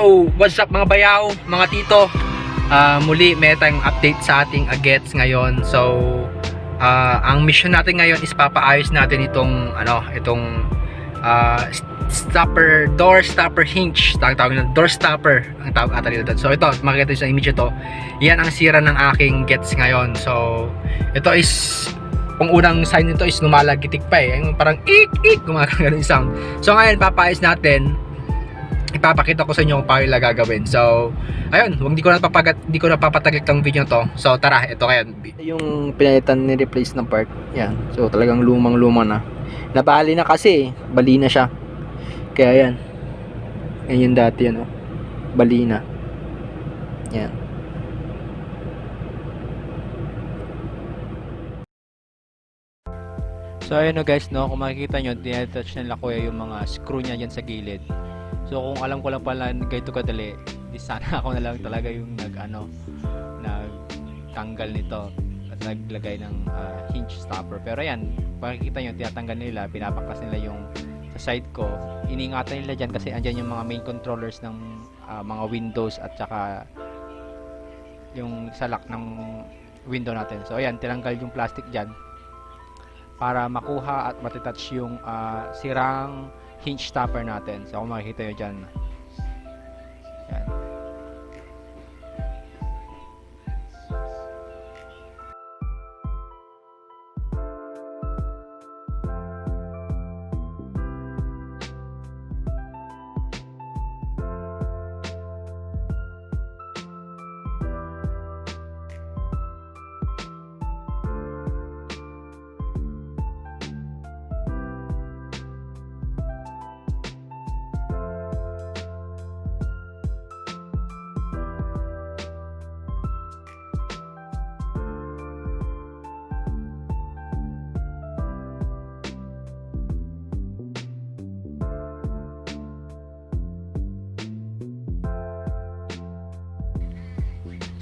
So, what's up mga bayaw, mga tito? Muli may tayong update sa ating Getz ngayon. So, ang mission natin ngayon is papaayos natin itong door stopper hinge. Tawag na door stopper ang tawag ata dito. So, ito, makikita nyo sa image ito. Yan ang sira ng aking Getz ngayon. So, ito is kung unang sign nito is lumalagitik pa eh. Yung parang ik gumagano yung sound. So, ngayon papaayos natin. Ipapakita ko sa inyo kung paano nila gagawin. So, ayun, hindi ko na papatagal tong video to. So, tara, ito kaya. Yung pinalitan ni replace ng part. Yan. So, talagang lumang-luma na. Nabali na kasi, bali na siya. Kaya yan. Yan yung dati yan, oh. Bali na. Yan. So, ayun no guys, no, kung makikita nyo, tinatouch nila kuya yung mga screw niya dyan sa gilid. So kung alam ko lang pala ganito kadali, di sana ako na lang talaga yung nagtanggal nito at naglagay ng hinge stopper. Pero ayan, makikita nyo, tinatanggal nila, pinapaklas nila yung sa side ko. Iniingatan nila dyan kasi andyan yung mga main controllers ng mga windows at saka yung sa lock ng window natin. So ayan, tinanggal yung plastic dyan para makuha at matitouch yung sirang hinge stopper natin. So kung makikita nyo dyan, yan.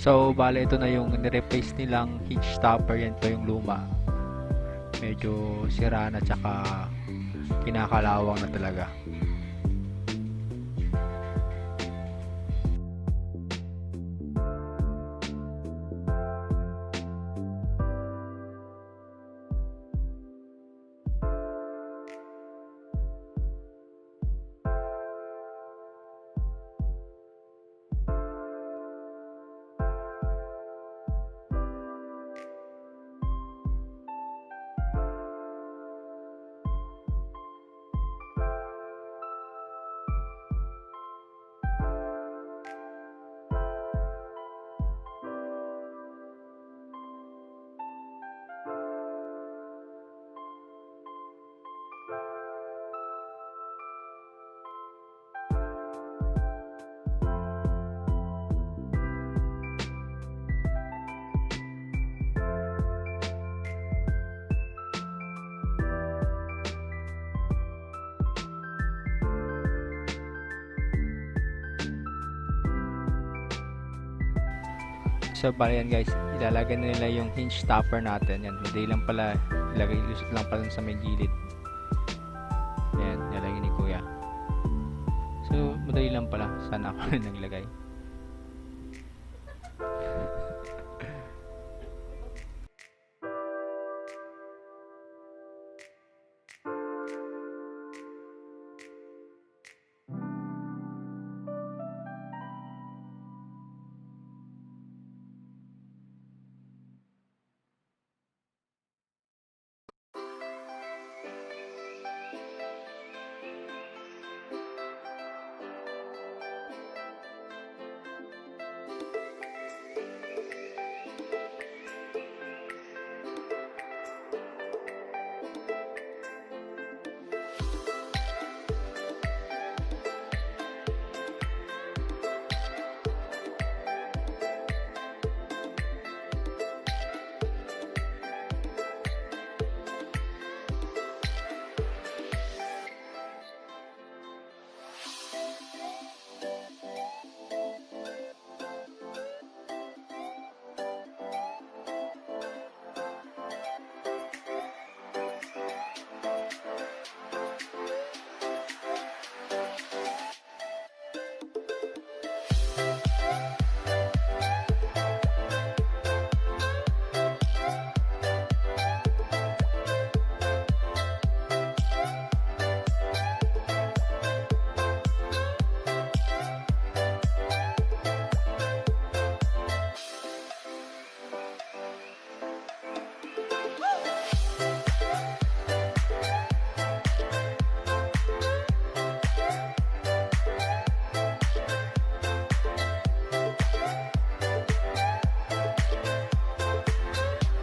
So, bale ito na yung ni-replace nilang hinge stopper. Yan po yung luma. Medyo sira na tsaka kinakalawang na talaga. So bale yan guys, ilalagay na nila yung hinge stopper natin. Yan, madali lang pala, ilusot lang pala sa may gilid. Yan, ilalagay ni kuya. So madali lang pala, sana ako rin naglagay.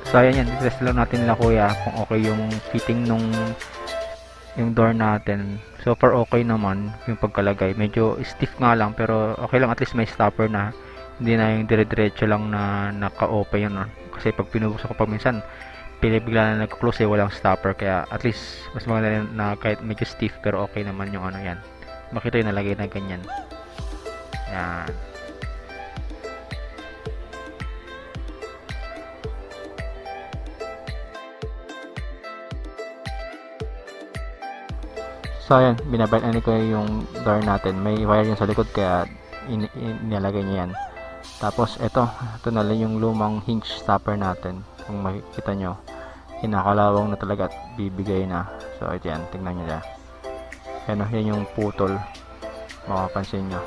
So ayan yan, test lang natin nila kuya kung okay yung fitting nung yung door natin. So far okay naman yung pagkalagay. Medyo stiff nga lang pero okay lang, at least may stopper na. Hindi na yung dire-diretso lang na naka-open yun. Kasi pag pinubuksan ko pag minsan, bigla na nag-close walang stopper. Kaya at least mas maganda na kahit medyo stiff pero okay naman yung ano yan. Makita yung nalagay na ganyan. Yan. So ayan, binabayan ko yung door natin. May wire yan sa likod kaya inilagay niya yan. Tapos ito na lang yung lumang hinge stopper natin. Kung makikita nyo, kinakalawang na talaga at bibigay na. So ito yan, tingnan nyo na. Yan yung putol. Makapansin nyo.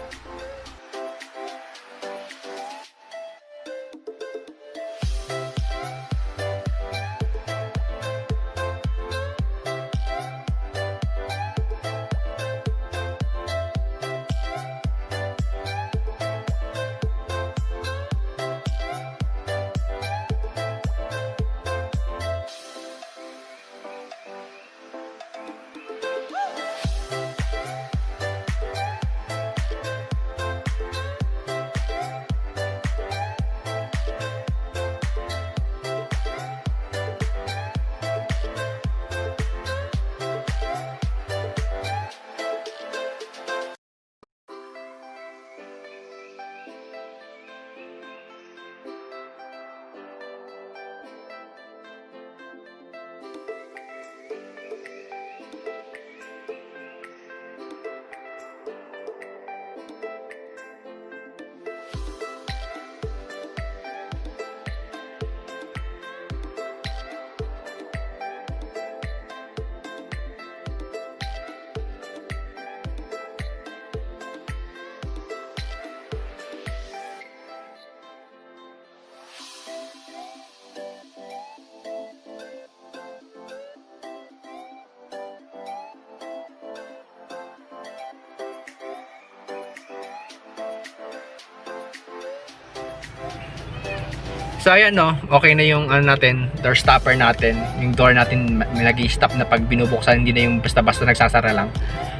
So ayan no, okay na yung ano natin, door stopper natin. Yung door natin nag-i-stop na pag binubuksan, hindi na yung basta-basta nagsasara lang.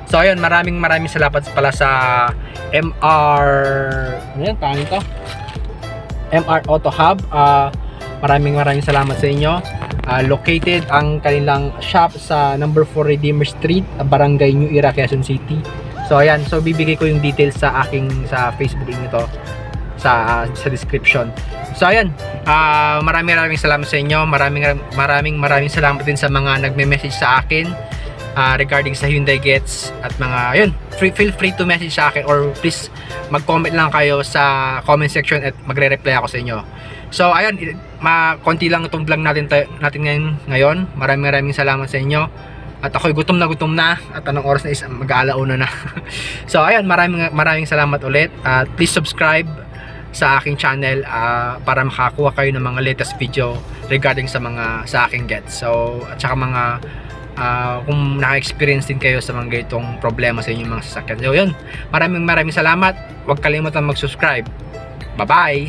So ayun, maraming salamat pala sa MR, ano yan, paano ito? MR Auto Hub. Maraming salamat sa inyo. Located ang kanilang shop sa number 4 Redeemer Street, Barangay New Era, Quezon City. So ayan, so bibigay ko yung details sa Facebook nito sa description. So ayan, maraming salamat sa inyo. Maraming salamat din sa mga nagme-message sa akin regarding sa Hyundai Getz at mga ayun, feel free to message sa akin or please mag-comment lang kayo sa comment section at magre-reply ako sa inyo. So ayun, konti lang itong vlog natin ngayon. Maraming salamat sa inyo. At ako'y gutom na at anong oras na is mag-aalauna na. So ayun, maraming salamat ulit. Please subscribe sa aking channel para makakuha kayo ng mga latest video regarding sa aking Getz. So at saka mga kung naka-experience din kayo sa mga ganitong problema sa inyong mga sasakyan. So yun, maraming salamat. Huwag kalimutan mag-subscribe. Bye bye.